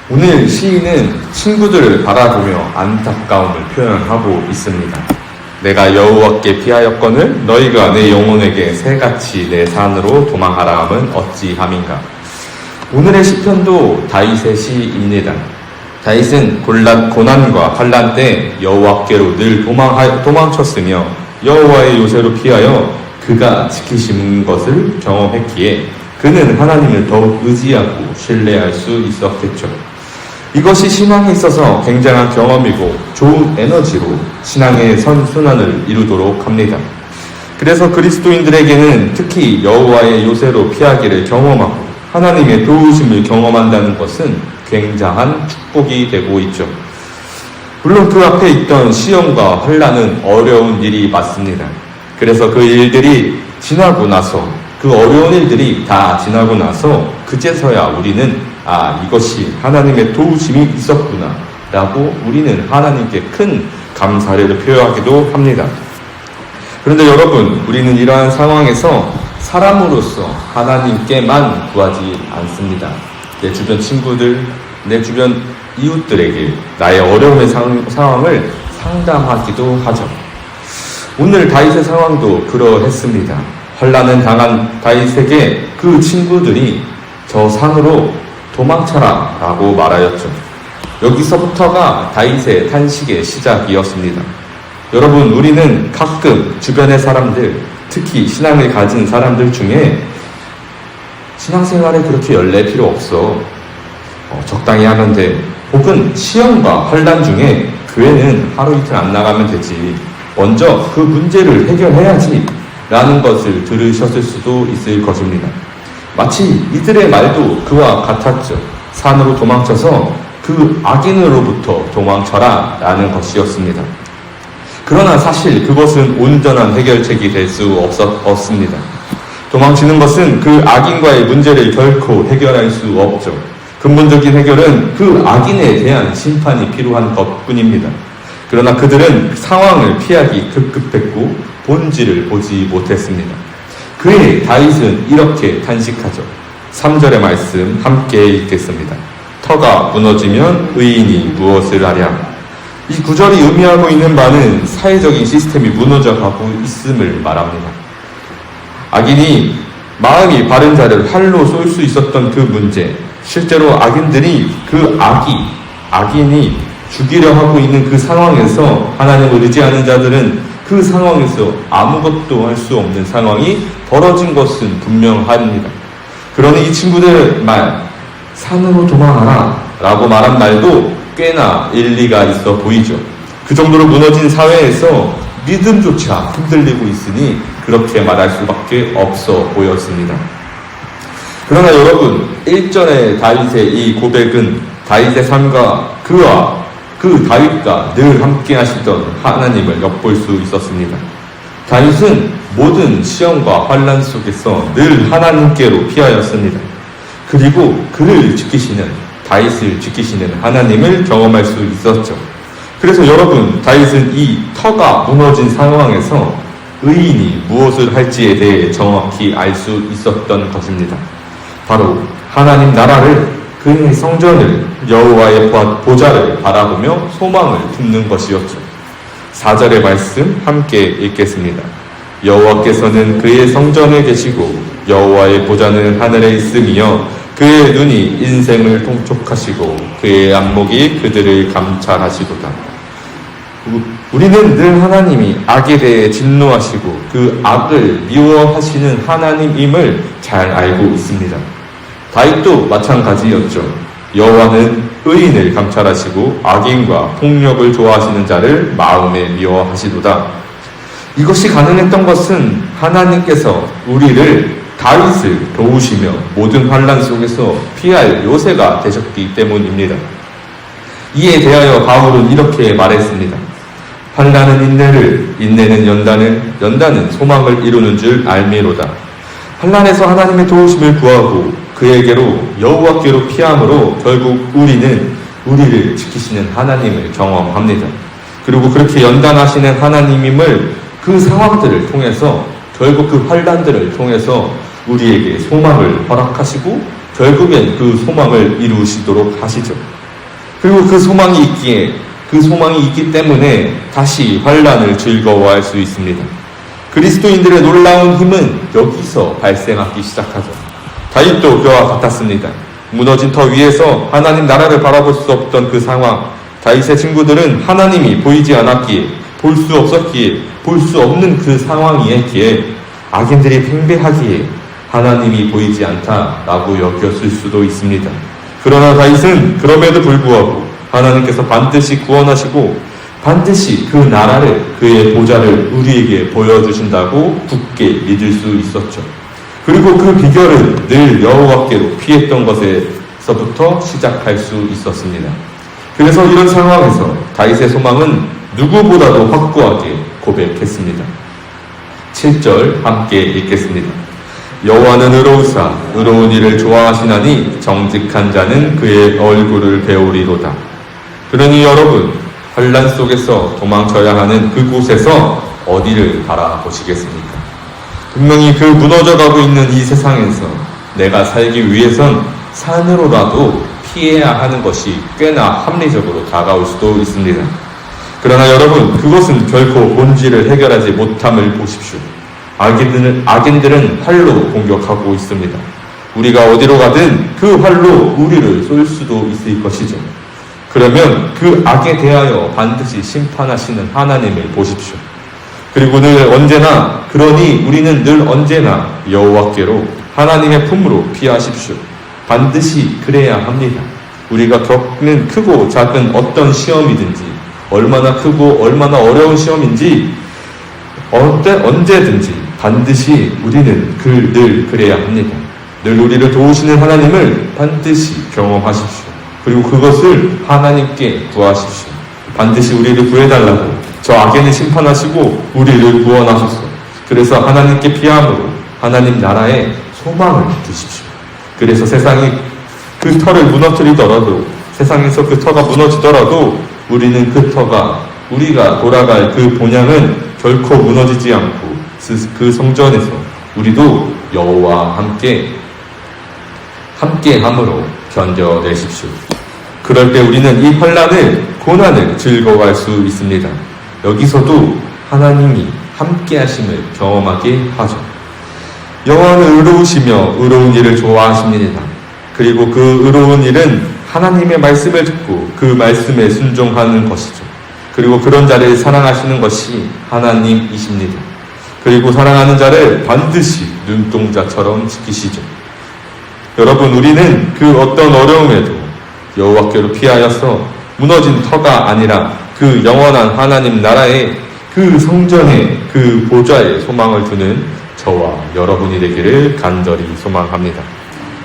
오늘 시인은 친구들을 바라보며 안타까움을 표현하고 있습니다. 내가 여호와께 피하였거늘 너희가 내 영혼에게 새같이 내 산으로 도망하라 함은 어찌함인가. 오늘의 시편도 다윗의 시입니다. 다윗은 고난과 환난 때 여호와께로 늘 도망쳤으며 여호와의 요새로 피하여 그가 지키시는 것을 경험했기에 그는 하나님을 더욱 의지하고 신뢰할 수 있었겠죠. 이것이 신앙에 있어서 굉장한 경험이고 좋은 에너지로 신앙의 선순환을 이루도록 합니다. 그래서 그리스도인들에게는 특히 여호와의 요새로 피하기를 경험하고 하나님의 도우심을 경험한다는 것은 굉장한 축복이 되고 있죠. 물론 그 앞에 있던 시험과 환난은 어려운 일이 맞습니다. 그래서 그 일들이 지나고 나서 그 어려운 일들이 다 지나고 나서 그제서야 우리는 이것이 하나님의 도우심이 있었구나 라고 우리는 하나님께 큰 감사를 표하기도 합니다. 그런데 여러분, 우리는 이러한 상황에서 사람으로서 하나님께만 구하지 않습니다. 내 주변 친구들, 내 주변 이웃들에게 나의 어려움의 상황을 상담하기도 하죠. 오늘 다윗의 상황도 그러했습니다. 환난을 당한 다윗에게 그 친구들이 저 산으로 도망쳐라 라고 말하였죠. 여기서부터가 다윗의 탄식의 시작이었습니다. 여러분, 우리는 가끔 주변의 사람들, 특히 신앙을 가진 사람들 중에 신앙생활에 그렇게 열낼 필요 없어, 적당히 하면 돼, 혹은 시험과 환난 중에 교회는 하루 이틀 안 나가면 되지, 먼저 그 문제를 해결해야지 라는 것을 들으셨을 수도 있을 것입니다. 마치 이들의 말도 그와 같았죠. 산으로 도망쳐서 그 악인으로부터 도망쳐라 라는 것이었습니다. 그러나 사실 그것은 온전한 해결책이 될 수 없습니다. 도망치는 것은 그 악인과의 문제를 결코 해결할 수 없죠. 근본적인 해결은 그 악인에 대한 심판이 필요한 것뿐입니다. 그러나 그들은 상황을 피하기 급급했고 본질을 보지 못했습니다. 그의 다윗은 이렇게 탄식하죠. 3절의 말씀 함께 읽겠습니다. 터가 무너지면 의인이 무엇을 하랴. 이 구절이 의미하고 있는 바는 사회적인 시스템이 무너져가고 있음을 말합니다. 악인이 마음이 바른 자를 활로 쏠 수 있었던 그 문제, 실제로 악인들이 그 악인이 죽이려 하고 있는 그 상황에서 하나님을 의지하는 자들은 그 상황에서 아무것도 할 수 없는 상황이 벌어진 것은 분명합니다. 그러니 이 친구들 말, 산으로 도망하라 라고 말한 말도 꽤나 일리가 있어 보이죠. 그 정도로 무너진 사회에서 믿음조차 흔들리고 있으니 그렇게 말할 수밖에 없어 보였습니다. 그러나 여러분, 1절의 다윗의 이 고백은 다윗의 삶과 그와 그 다윗과 늘 함께 하시던 하나님을 엿볼 수 있었습니다. 다윗은 모든 시험과 환난 속에서 늘 하나님께로 피하였습니다. 그리고 그를 지키시는, 다윗을 지키시는 하나님을 경험할 수 있었죠. 그래서 여러분, 다윗은 이 터가 무너진 상황에서 의인이 무엇을 할지에 대해 정확히 알 수 있었던 것입니다. 바로 하나님 나라를, 그의 성전을, 여호와의 보좌를 바라보며 소망을 품는 것이었죠. 4절의 말씀 함께 읽겠습니다. 여호와께서는 그의 성전에 계시고 여호와의 보좌는 하늘에 있으며 그의 눈이 인생을 통촉하시고 그의 안목이 그들을 감찰하시도다. 우리는 늘 하나님이 악에 대해 진노하시고 그 악을 미워하시는 하나님임을 잘 알고 있습니다. 다윗도 마찬가지였죠. 여호와는 의인을 감찰하시고 악인과 폭력을 좋아하시는 자를 마음에 미워하시도다. 이것이 가능했던 것은 하나님께서 우리를, 다윗을 도우시며 모든 환난 속에서 피할 요새가 되셨기 때문입니다. 이에 대하여 바울은 이렇게 말했습니다. 환난은 인내를, 인내는 연단을, 연단은 소망을 이루는 줄 알미로다. 환난에서 하나님의 도우심을 구하고 그에게로, 여호와께로 피함으로 결국 우리는 우리를 지키시는 하나님을 경험합니다. 그리고 그렇게 연단하시는 하나님임을 그 상황들을 통해서, 결국 그 환난들을 통해서 우리에게 소망을 허락하시고 결국엔 그 소망을 이루시도록 하시죠. 그리고 그 소망이 있기 때문에 다시 환란을 즐거워할 수 있습니다. 그리스도인들의 놀라운 힘은 여기서 발생하기 시작하죠. 다윗도 그와 같았습니다. 무너진 터 위에서 하나님 나라를 바라볼 수 없던 그 상황, 다윗의 친구들은 하나님이 보이지 않았기에, 볼 수 없었기에, 볼 수 없는 그 상황이었기에, 악인들이 팽배하기에 하나님이 보이지 않다라고 여겼을 수도 있습니다. 그러나 다윗은 그럼에도 불구하고 하나님께서 반드시 구원하시고 반드시 그 나라를, 그의 보좌를 우리에게 보여주신다고 굳게 믿을 수 있었죠. 그리고 그 비결은 늘 여호와께로 피했던 것에서부터 시작할 수 있었습니다. 그래서 이런 상황에서 다윗의 소망은 누구보다도 확고하게 고백했습니다. 7절 함께 읽겠습니다. 여호와는 의로우사 의로운 일을 좋아하시나니 정직한 자는 그의 얼굴을 배우리로다. 그러니 여러분, 환난 속에서 도망쳐야 하는 그곳에서 어디를 바라보시겠습니까? 분명히 그 무너져가고 있는 이 세상에서 내가 살기 위해선 산으로라도 피해야 하는 것이 꽤나 합리적으로 다가올 수도 있습니다. 그러나 여러분, 그것은 결코 본질을 해결하지 못함을 보십시오. 악인들은 활로 공격하고 있습니다. 우리가 어디로 가든 그 활로 우리를 쏠 수도 있을 것이죠. 그러면 그 악에 대하여 반드시 심판하시는 하나님을 보십시오. 그리고 그러니 우리는 늘 언제나 여호와께로, 하나님의 품으로 피하십시오. 반드시 그래야 합니다. 우리가 겪는 크고 작은 어떤 시험이든지, 얼마나 크고 얼마나 어려운 시험인지 언제든지 반드시 우리는 늘 그래야 합니다. 늘 우리를 도우시는 하나님을 반드시 경험하십시오. 그리고 그것을 하나님께 구하십시오. 반드시 우리를 구해달라고, 저 악인을 심판하시고 우리를 구원하소서. 그래서 하나님께 피함으로 하나님 나라에 소망을 두십시오. 그래서 세상이 그 터를 무너뜨리더라도, 세상에서 그 터가 무너지더라도 우리는 우리가 돌아갈 그 본향은 결코 무너지지 않고 그 성전에서 우리도 여호와와 함께함으로 견뎌내십시오. 그럴 때 우리는 이 고난을 즐거워할 수 있습니다. 여기서도 하나님이 함께하심을 경험하게 하죠. 여호와는 의로우시며 의로운 일을 좋아하십니다. 그리고 그 의로운 일은 하나님의 말씀을 듣고 그 말씀에 순종하는 것이죠. 그리고 그런 자를 사랑하시는 것이 하나님이십니다. 그리고 사랑하는 자를 반드시 눈동자처럼 지키시죠. 여러분, 우리는 그 어떤 어려움에도 여호와께로 피하여서 무너진 터가 아니라 그 영원한 하나님 나라의 그 성전의 그 보좌에 소망을 두는 저와 여러분이 되기를 간절히 소망합니다.